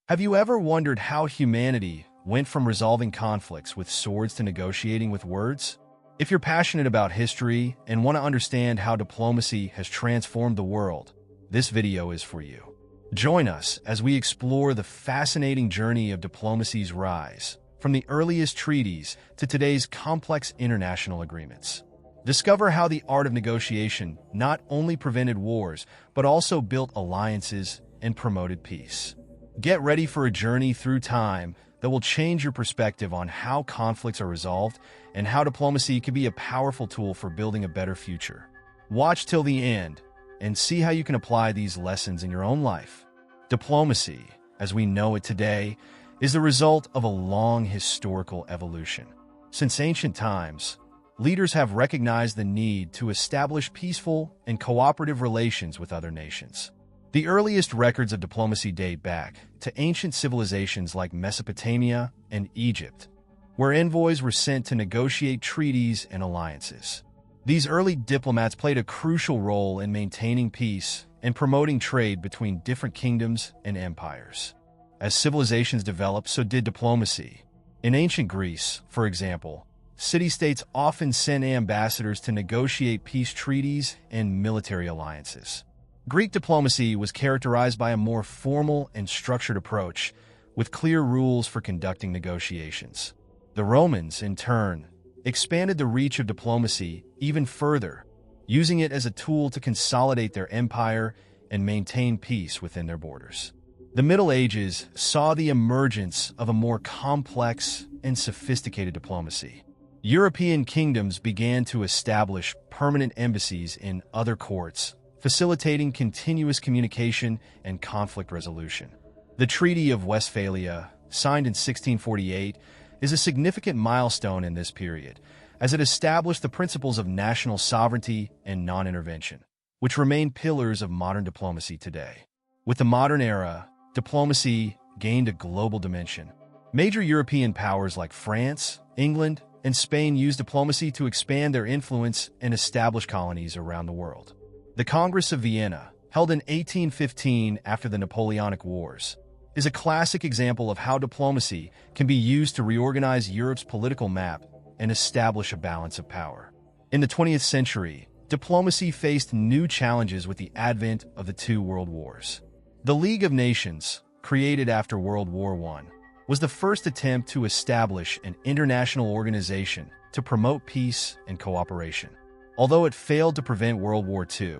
Have you ever wondered how humanity went from resolving conflicts with swords to negotiating with words? If you're passionate about history and want to understand how diplomacy has transformed the world, this video is for you. Join us as we explore the fascinating journey of diplomacy's rise, from the earliest treaties to today's complex international agreements. Discover how the art of negotiation not only prevented wars, but also built alliances and promoted peace. Get ready for a journey through time that will change your perspective on how conflicts are resolved and how diplomacy can be a powerful tool for building a better future. Watch till the end and see how you can apply these lessons in your own life. Diplomacy, as we know it today, is the result of a long historical evolution. Since ancient times, leaders have recognized the need to establish peaceful and cooperative relations with other nations. The earliest records of diplomacy date back to ancient civilizations like Mesopotamia and Egypt, where envoys were sent to negotiate treaties and alliances. These early diplomats played a crucial role in maintaining peace and promoting trade between different kingdoms and empires. As civilizations developed, so did diplomacy. In ancient Greece, for example, city-states often sent ambassadors to negotiate peace treaties and military alliances. Greek diplomacy was characterized by a more formal and structured approach, with clear rules for conducting negotiations. The Romans, in turn, expanded the reach of diplomacy even further, using it as a tool to consolidate their empire and maintain peace within their borders. The Middle Ages saw the emergence of a more complex and sophisticated diplomacy. European kingdoms began to establish permanent embassies in other courts, facilitating continuous communication and conflict resolution. The Treaty of Westphalia, signed in 1648, is a significant milestone in this period, as it established the principles of national sovereignty and non-intervention, which remain pillars of modern diplomacy today. With the modern era, diplomacy gained a global dimension. Major European powers like France, England, and Spain used diplomacy to expand their influence and establish colonies around the world. The Congress of Vienna, held in 1815 after the Napoleonic Wars, is a classic example of how diplomacy can be used to reorganize Europe's political map and establish a balance of power. In the 20th century, diplomacy faced new challenges with the advent of the two world wars. The League of Nations, created after World War I, was the first attempt to establish an international organization to promote peace and cooperation. Although it failed to prevent World War II,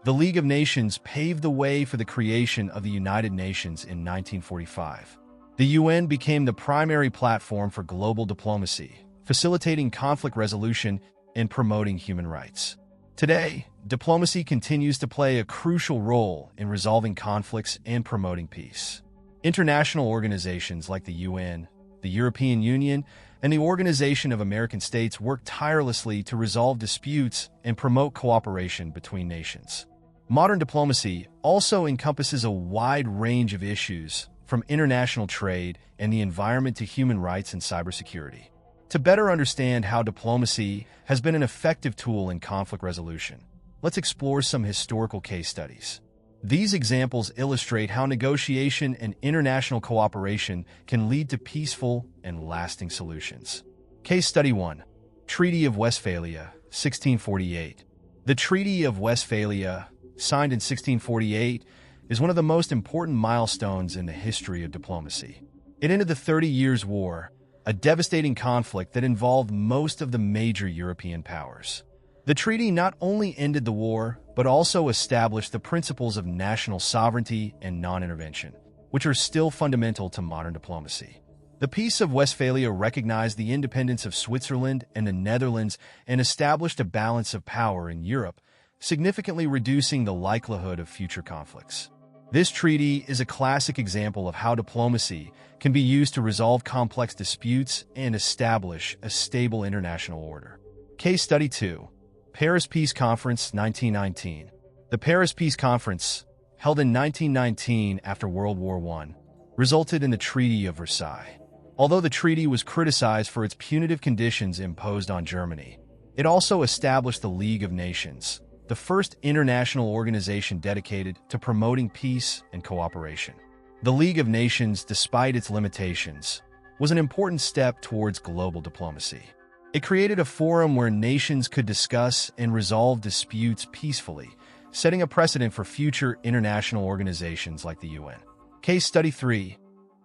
the League of Nations paved the way for the creation of the United Nations in 1945. The UN became the primary platform for global diplomacy, facilitating conflict resolution and promoting human rights. Today, diplomacy continues to play a crucial role in resolving conflicts and promoting peace. International organizations like the UN, the European Union, and the Organization of American States work tirelessly to resolve disputes and promote cooperation between nations. Modern diplomacy also encompasses a wide range of issues, from international trade and the environment to human rights and cybersecurity. To better understand how diplomacy has been an effective tool in conflict resolution, let's explore some historical case studies. These examples illustrate how negotiation and international cooperation can lead to peaceful and lasting solutions. Case Study 1. Treaty of Westphalia, 1648. The Treaty of Westphalia, signed in 1648, is one of the most important milestones in the history of diplomacy. It ended the 30 Years' War, a devastating conflict that involved most of the major European powers. The treaty not only ended the war, but also established the principles of national sovereignty and non-intervention, which are still fundamental to modern diplomacy. The Peace of Westphalia recognized the independence of Switzerland and the Netherlands and established a balance of power in Europe, significantly reducing the likelihood of future conflicts. This treaty is a classic example of how diplomacy can be used to resolve complex disputes and establish a stable international order. Case Study 2. Paris Peace Conference, 1919. The Paris Peace Conference, held in 1919 after World War I, resulted in the Treaty of Versailles. Although the treaty was criticized for its punitive conditions imposed on Germany, it also established the League of Nations, the first international organization dedicated to promoting peace and cooperation. The League of Nations, despite its limitations, was an important step towards global diplomacy. It created a forum where nations could discuss and resolve disputes peacefully, setting a precedent for future international organizations like the UN. Case Study 3.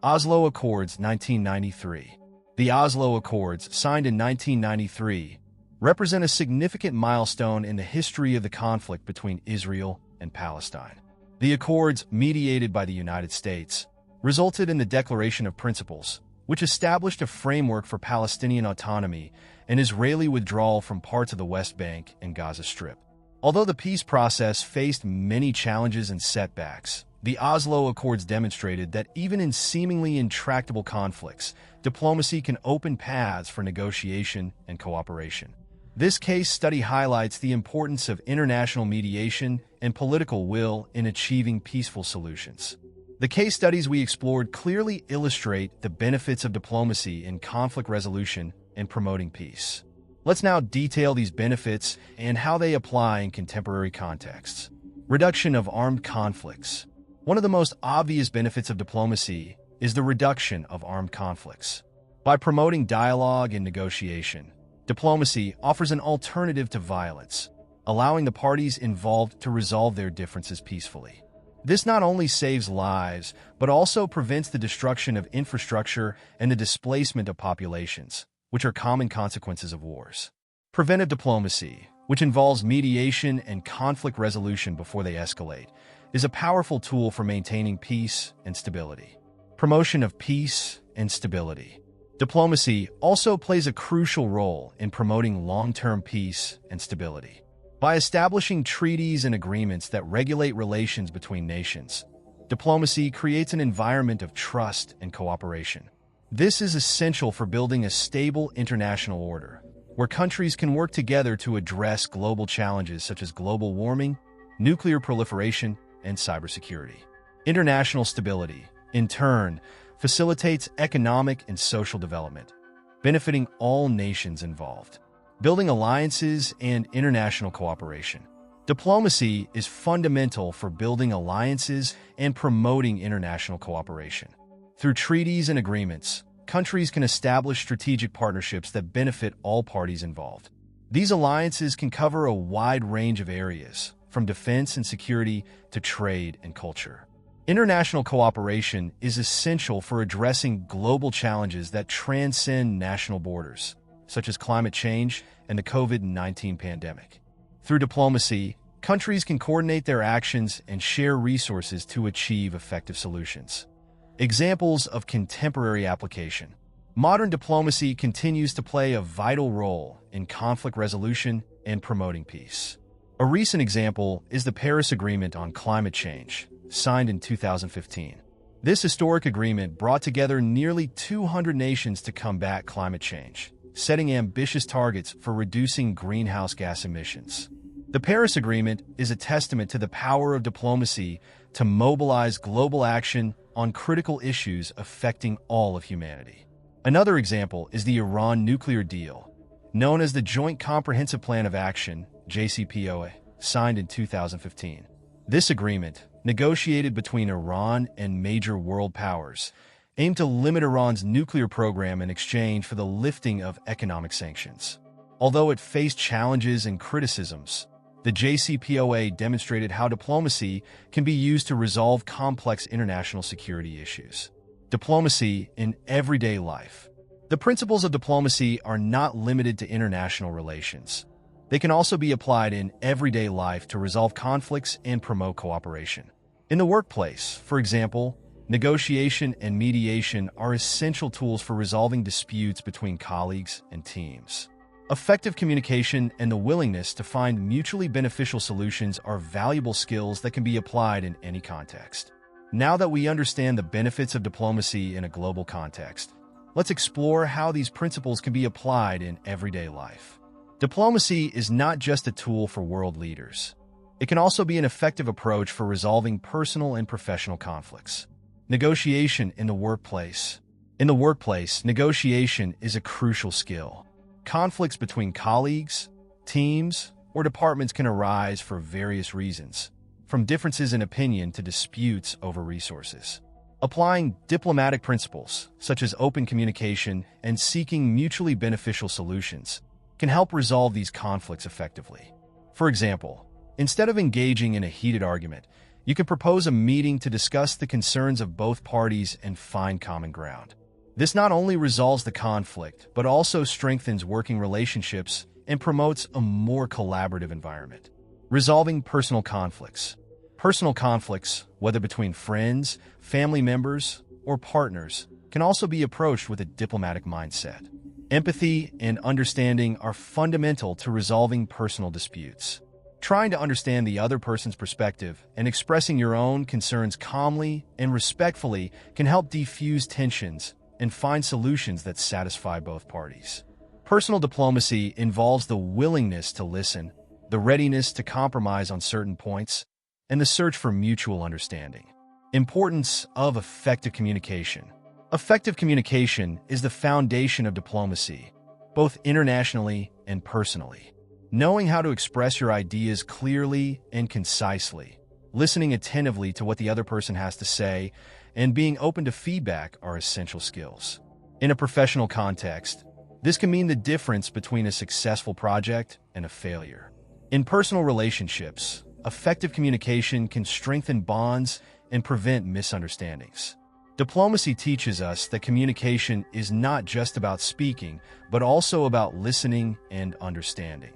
Oslo Accords 1993. The Oslo Accords, signed in 1993, represent a significant milestone in the history of the conflict between Israel and Palestine. The Accords, mediated by the United States, resulted in the Declaration of Principles, which established a framework for Palestinian autonomy and Israeli withdrawal from parts of the West Bank and Gaza Strip. Although the peace process faced many challenges and setbacks, the Oslo Accords demonstrated that even in seemingly intractable conflicts, diplomacy can open paths for negotiation and cooperation. This case study highlights the importance of international mediation and political will in achieving peaceful solutions. The case studies we explored clearly illustrate the benefits of diplomacy in conflict resolution and promoting peace. Let's now detail these benefits and how they apply in contemporary contexts. Reduction of armed conflicts. One of the most obvious benefits of diplomacy is the reduction of armed conflicts. By promoting dialogue and negotiation, diplomacy offers an alternative to violence, allowing the parties involved to resolve their differences peacefully. This not only saves lives, but also prevents the destruction of infrastructure and the displacement of populations, which are common consequences of wars. Preventive diplomacy, which involves mediation and conflict resolution before they escalate, is a powerful tool for maintaining peace and stability. Promotion of peace and stability. Diplomacy also plays a crucial role in promoting long-term peace and stability. By establishing treaties and agreements that regulate relations between nations, diplomacy creates an environment of trust and cooperation. This is essential for building a stable international order, where countries can work together to address global challenges such as global warming, nuclear proliferation, and cybersecurity. International stability, in turn, facilitates economic and social development, benefiting all nations involved. Building alliances and international cooperation. Diplomacy is fundamental for building alliances and promoting international cooperation. Through treaties and agreements, countries can establish strategic partnerships that benefit all parties involved. These alliances can cover a wide range of areas, from defense and security to trade and culture. International cooperation is essential for addressing global challenges that transcend national borders, such as climate change and the COVID-19 pandemic. Through diplomacy, countries can coordinate their actions and share resources to achieve effective solutions. Examples of contemporary application. Modern diplomacy continues to play a vital role in conflict resolution and promoting peace. A recent example is the Paris Agreement on Climate Change, signed in 2015. This historic agreement brought together nearly 200 nations to combat climate change, setting ambitious targets for reducing greenhouse gas emissions. The Paris Agreement is a testament to the power of diplomacy to mobilize global action on critical issues affecting all of humanity. Another example is the Iran nuclear deal, known as the Joint Comprehensive Plan of Action, JCPOA, signed in 2015. This agreement, negotiated between Iran and major world powers, aimed to limit Iran's nuclear program in exchange for the lifting of economic sanctions. Although it faced challenges and criticisms, the JCPOA demonstrated how diplomacy can be used to resolve complex international security issues. Diplomacy in everyday life. The principles of diplomacy are not limited to international relations. They can also be applied in everyday life to resolve conflicts and promote cooperation. In the workplace, for example, negotiation and mediation are essential tools for resolving disputes between colleagues and teams. Effective communication and the willingness to find mutually beneficial solutions are valuable skills that can be applied in any context. Now that we understand the benefits of diplomacy in a global context, let's explore how these principles can be applied in everyday life. Diplomacy is not just a tool for world leaders. It can also be an effective approach for resolving personal and professional conflicts. Negotiation in the workplace. In the workplace, negotiation is a crucial skill. Conflicts between colleagues, teams, or departments can arise for various reasons, from differences in opinion to disputes over resources. Applying diplomatic principles, such as open communication and seeking mutually beneficial solutions, can help resolve these conflicts effectively. For example, instead of engaging in a heated argument, you can propose a meeting to discuss the concerns of both parties and find common ground. This not only resolves the conflict, but also strengthens working relationships and promotes a more collaborative environment. Resolving personal conflicts. Personal conflicts, whether between friends, family members, or partners, can also be approached with a diplomatic mindset. Empathy and understanding are fundamental to resolving personal disputes. Trying to understand the other person's perspective and expressing your own concerns calmly and respectfully can help defuse tensions and find solutions that satisfy both parties. Personal diplomacy involves the willingness to listen, the readiness to compromise on certain points, and the search for mutual understanding. Importance of effective communication. Effective communication is the foundation of diplomacy, both internationally and personally. Knowing how to express your ideas clearly and concisely, listening attentively to what the other person has to say, and being open to feedback are essential skills. In a professional context, this can mean the difference between a successful project and a failure. In personal relationships, effective communication can strengthen bonds and prevent misunderstandings. Diplomacy teaches us that communication is not just about speaking, but also about listening and understanding.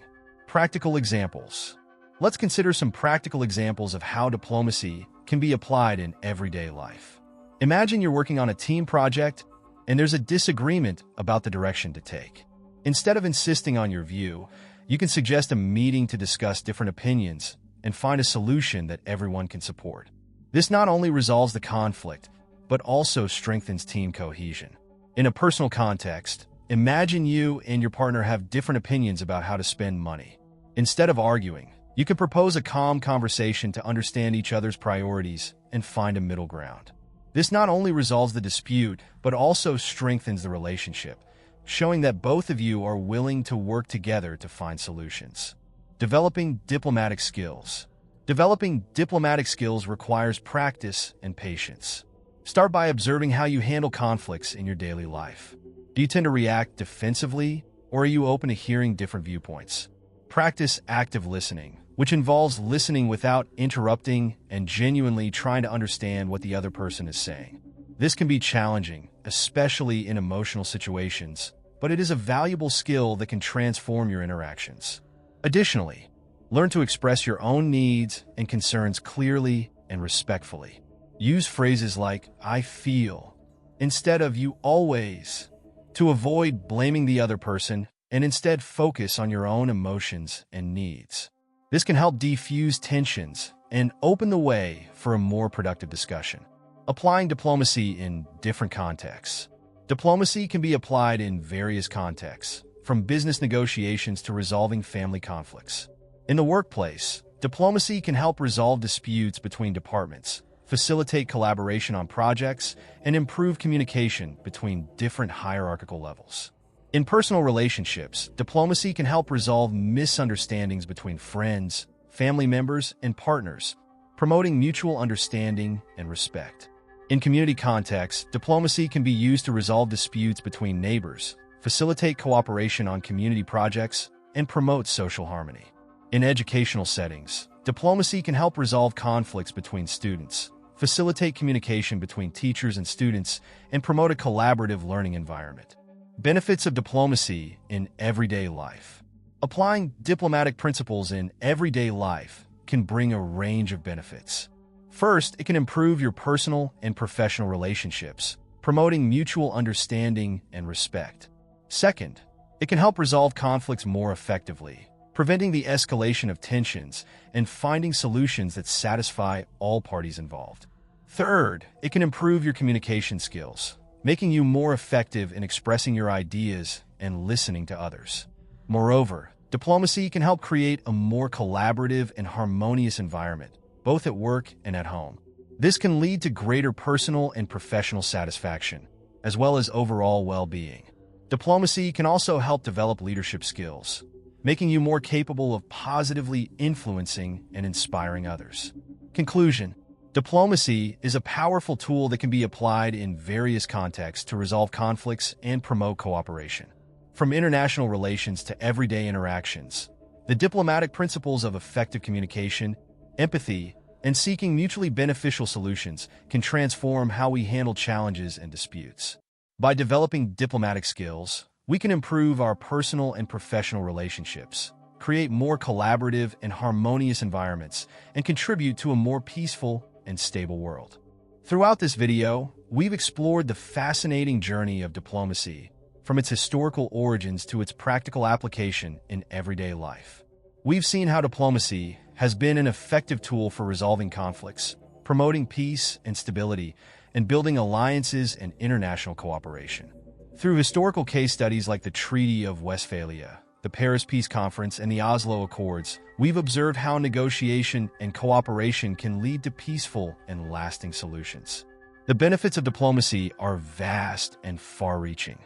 Practical examples. Let's consider some practical examples of how diplomacy can be applied in everyday life. Imagine you're working on a team project and there's a disagreement about the direction to take. Instead of insisting on your view, you can suggest a meeting to discuss different opinions and find a solution that everyone can support. This not only resolves the conflict, but also strengthens team cohesion. In a personal context, imagine you and your partner have different opinions about how to spend money. Instead of arguing, you can propose a calm conversation to understand each other's priorities and find a middle ground. This not only resolves the dispute, but also strengthens the relationship, showing that both of you are willing to work together to find solutions. Developing diplomatic skills. Developing diplomatic skills requires practice and patience. Start by observing how you handle conflicts in your daily life. Do you tend to react defensively, or are you open to hearing different viewpoints? Practice active listening, which involves listening without interrupting and genuinely trying to understand what the other person is saying. This can be challenging, especially in emotional situations, but it is a valuable skill that can transform your interactions. Additionally, learn to express your own needs and concerns clearly and respectfully. Use phrases like, "I feel," instead of "you always," to avoid blaming the other person and instead focus on your own emotions and needs. This can help defuse tensions and open the way for a more productive discussion. Applying diplomacy in different contexts. Diplomacy can be applied in various contexts, from business negotiations to resolving family conflicts. In the workplace, diplomacy can help resolve disputes between departments, facilitate collaboration on projects, and improve communication between different hierarchical levels. In personal relationships, diplomacy can help resolve misunderstandings between friends, family members, and partners, promoting mutual understanding and respect. In community contexts, diplomacy can be used to resolve disputes between neighbors, facilitate cooperation on community projects, and promote social harmony. In educational settings, diplomacy can help resolve conflicts between students, facilitate communication between teachers and students, and promote a collaborative learning environment. Benefits of diplomacy in everyday life. Applying diplomatic principles in everyday life can bring a range of benefits. First, it can improve your personal and professional relationships, promoting mutual understanding and respect. Second, it can help resolve conflicts more effectively, preventing the escalation of tensions and finding solutions that satisfy all parties involved. Third, it can improve your communication skills, making you more effective in expressing your ideas and listening to others. Moreover, diplomacy can help create a more collaborative and harmonious environment, both at work and at home. This can lead to greater personal and professional satisfaction, as well as overall well-being. Diplomacy can also help develop leadership skills, making you more capable of positively influencing and inspiring others. Conclusion: Diplomacy is a powerful tool that can be applied in various contexts to resolve conflicts and promote cooperation. From international relations to everyday interactions, the diplomatic principles of effective communication, empathy, and seeking mutually beneficial solutions can transform how we handle challenges and disputes. By developing diplomatic skills, we can improve our personal and professional relationships, create more collaborative and harmonious environments, and contribute to a more peaceful and stable world. Throughout this video, we've explored the fascinating journey of diplomacy, from its historical origins to its practical application in everyday life. We've seen how diplomacy has been an effective tool for resolving conflicts, promoting peace and stability, and building alliances and international cooperation. Through historical case studies like the Treaty of Westphalia, the Paris Peace Conference, and the Oslo Accords, we've observed how negotiation and cooperation can lead to peaceful and lasting solutions. The benefits of diplomacy are vast and far-reaching.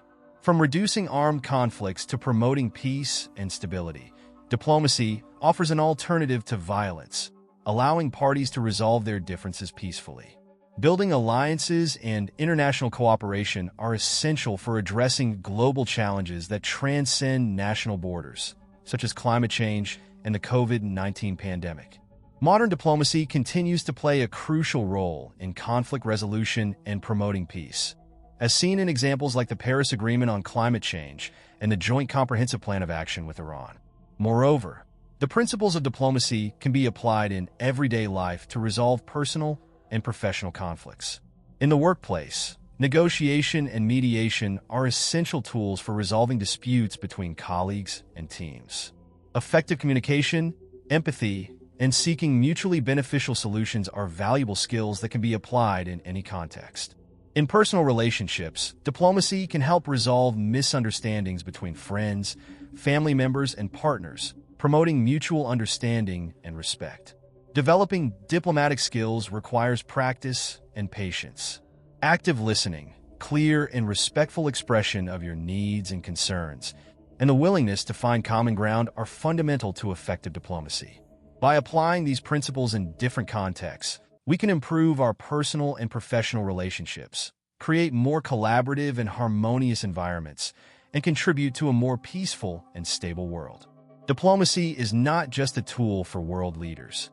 From reducing armed conflicts to promoting peace and stability, diplomacy offers an alternative to violence, allowing parties to resolve their differences peacefully. Building alliances and international cooperation are essential for addressing global challenges that transcend national borders, such as climate change and the COVID-19 pandemic. Modern diplomacy continues to play a crucial role in conflict resolution and promoting peace, as seen in examples like the Paris Agreement on Climate Change and the Joint Comprehensive Plan of Action with Iran. Moreover, the principles of diplomacy can be applied in everyday life to resolve personal and professional conflicts. In the workplace, negotiation and mediation are essential tools for resolving disputes between colleagues and teams. Effective communication, empathy, and seeking mutually beneficial solutions are valuable skills that can be applied in any context. In personal relationships, diplomacy can help resolve misunderstandings between friends, family members, and partners, promoting mutual understanding and respect. Developing diplomatic skills requires practice and patience. Active listening, clear and respectful expression of your needs and concerns, and the willingness to find common ground are fundamental to effective diplomacy. By applying these principles in different contexts, we can improve our personal and professional relationships, create more collaborative and harmonious environments, and contribute to a more peaceful and stable world. Diplomacy is not just a tool for world leaders.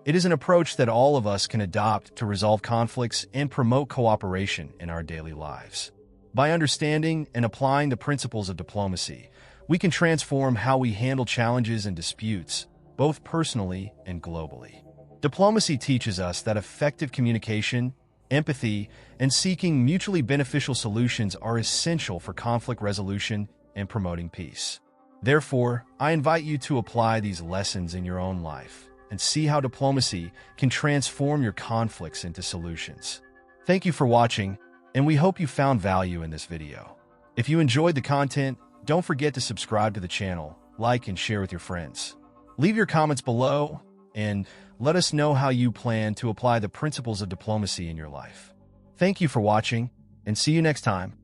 It is an approach that all of us can adopt to resolve conflicts and promote cooperation in our daily lives. By understanding and applying the principles of diplomacy, we can transform how we handle challenges and disputes, both personally and globally. Diplomacy teaches us that effective communication, empathy, and seeking mutually beneficial solutions are essential for conflict resolution and promoting peace. Therefore, I invite you to apply these lessons in your own life and see how diplomacy can transform your conflicts into solutions. Thank you for watching, and we hope you found value in this video. If you enjoyed the content, don't forget to subscribe to the channel, like and share with your friends. Leave your comments below, and let us know how you plan to apply the principles of diplomacy in your life. Thank you for watching, and see you next time.